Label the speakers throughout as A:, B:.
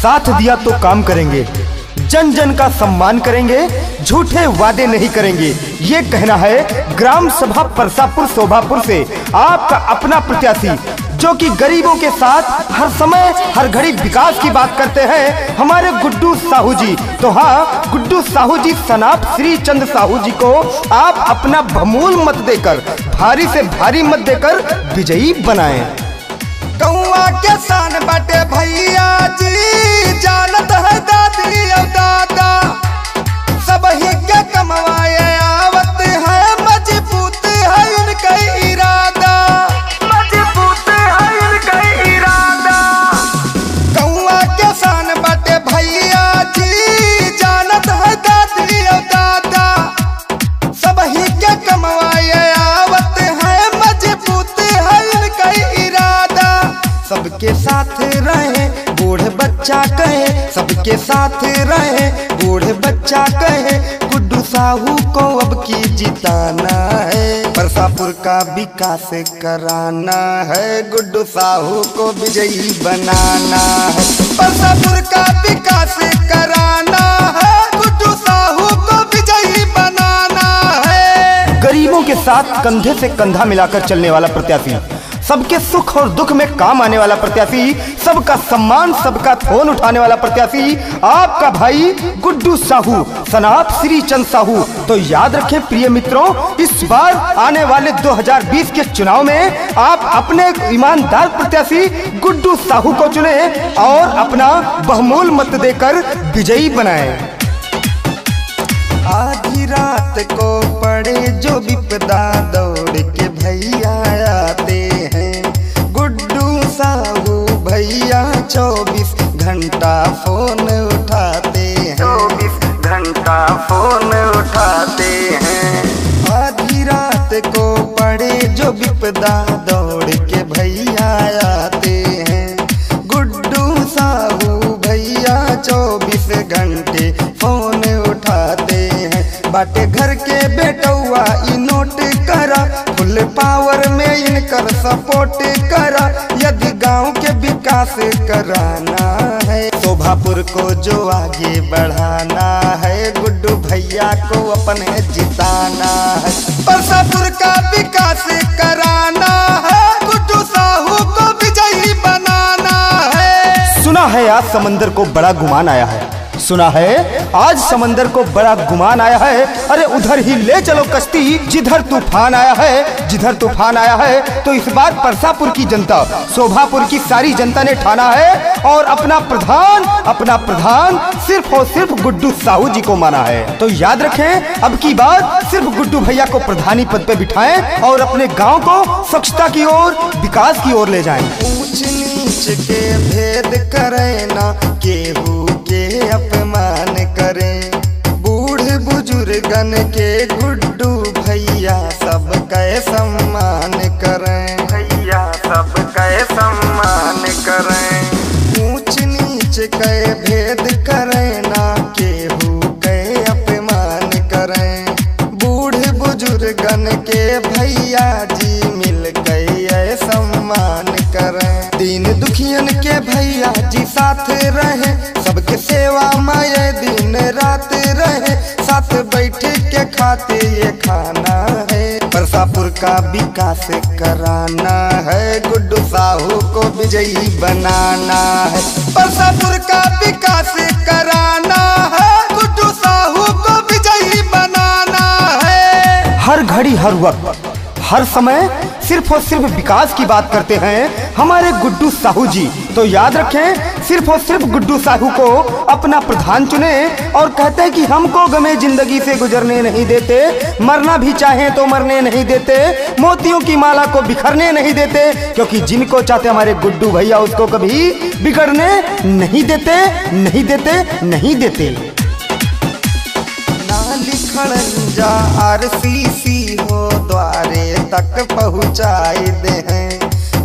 A: साथ दिया तो काम करेंगे, जन जन का सम्मान करेंगे, झूठे वादे नहीं करेंगे। ये कहना है ग्राम सभा परसापुर शोभापुर से आपका अपना प्रत्याशी, जो कि गरीबों के साथ हर समय हर घड़ी विकास की बात करते हैं, हमारे गुड्डू साहू जी। तो हाँ, गुड्डू साहू जी सनाप श्री चंद साहू जी को आप अपना बहुमूल मत देकर, भारी से भारी मत देकर विजयी बनाएं।
B: गौवा के शान बाटे भैया जी, जानत है दादी और दादा, सब ही के कमवाए आवत है, मजबूत है इनका इरादा, मजबूत है इनका इरादा। गौवा के शान बाटे भैया जी, जानत है दादी और दादा, सब ही के कमवाए आवत है, मजबूत है इनका इरादा। सबके साथ रहे बूढ़े बच्चा कहे, सबके साथ रहे बूढ़े बच्चा कहे, गुड्डू साहू को अब की जिताना है, परसापुर का विकास कराना है, गुड्डू साहू को विजयी बनाना है, परसापुर का विकास कराना है, गुड्डू साहू को विजयी बनाना है।
A: गरीबों के साथ कंधे से कंधा मिलाकर चलने वाला प्रत्याशी, सबके सुख और दुख में काम आने वाला प्रत्याशी, सबका सम्मान सबका फोन उठाने वाला प्रत्याशी, आपका भाई गुड्डू साहू सनाप श्री चंद साहू। तो याद रखें प्रिय मित्रों, इस बार आने वाले 2020 के चुनाव में आप अपने ईमानदार प्रत्याशी गुड्डू साहू को चुने और अपना बहुमूल मत देकर विजयी बनाएं।
B: आधी रात को पड़े जो विपदा, दौड़ के भैया आते हैं, गुड्डू साहू भैया 24 घंटा फोन उठाते हैं, 24 घंटा फोन उठाते हैं। आधी रात को पड़े जो विपदा, दौड़ के भैया आते हैं, गुड्डू साहू भैया 24 घंटे फोन उठाते हैं। बाटे घर के बेटौआ ई नोट करा, फुल पावर में इनकर सपोर्ट करा, यदि गांव के विकास कराना है, शोभापुर को जो आगे बढ़ाना है, गुड्डू भैया को अपने जिताना है, परसापुर का विकास कराना है, गुड्डू साहू को विजयी बनाना है।
A: सुना है आज समंदर को बड़ा गुमान आया है, सुना है आज समंदर को बड़ा गुमान आया है, अरे उधर ही ले चलो कश्ती जिधर तूफान आया है, जिधर तूफान आया है। तो इस बार परसापुर की जनता, शोभापुर की सारी जनता ने ठाना है और अपना प्रधान सिर्फ और सिर्फ गुड्डू साहू जी को माना है। तो याद रखें, अब की बार सिर्फ गुड्डू भैया को प्रधानी पद पे बिठाएं और अपने गांव को स्वच्छता की ओर, विकास की ओर ले जाएं।
B: ऊंच नीच के भेद करे ना, केहू के अपमान करें, बूढ़ बुजुर्गन के गुड्डू भैया सबका सम्मान करें, भैया सबका सम्मान करें। ऊंच नीच के भेद करें ना, केहू के अपमान करें, बूढ़ बुजुर्गन के भैया जी मिल के सम्मान करें। दीन दुखियन के भैया जी साथ रहे, सबके सेवा में दिन रात रहे, साथ बैठ के खाते ये खाना है, परसापुर का विकास कराना है, गुड्डू साहू को विजयी बनाना है, परसापुर का विकास कराना है, गुड्डू साहू को विजयी बनाना है।
A: हर घड़ी हर वक्त हर समय सिर्फ और सिर्फ विकास की बात करते हैं हमारे गुड्डू साहू जी। तो याद रखें, सिर्फ और सिर्फ गुड्डू साहू को अपना प्रधान चुने और कहते हैं कि हमको गमे जिंदगी से गुजरने नहीं देते, मरना भी चाहें तो मरने नहीं देते, मोतियों की माला को बिखरने नहीं देते, क्योंकि जिनको चाहते हमारे गुड्डू भैया उसको कभी बिगड़ने नहीं देते, नहीं देते, नहीं देते।
B: ना लिखण जा RCC हो द्वारे तक पहुँचाए दे हैं,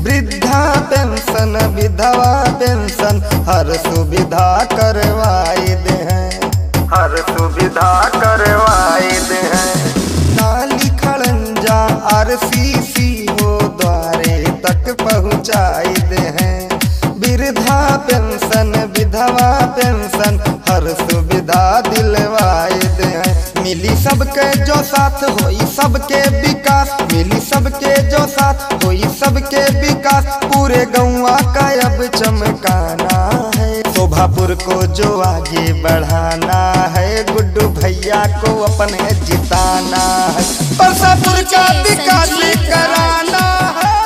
B: वृद्धा पेंशन विधवा पेंशन हर सुविधा करवाए दे हैं, हर सुविधा करवाए दे हैं। ना लिखण जा RCC हो द्वारे तक पहुँचाए दे हैं, वृद्धा पेंशन राशन विधवा पेंशन हर सुविधा दिलवाए दे। मिली सबके जो साथ होई सबके विकास, मिली सबके जो साथ होई सबके विकास, पूरे गौवा का अब चमकाना है। शोभापुर को जो आगे बढ़ाना है, गुड्डू भैया को अपने जिताना है, परसापुर का विकास कराना है।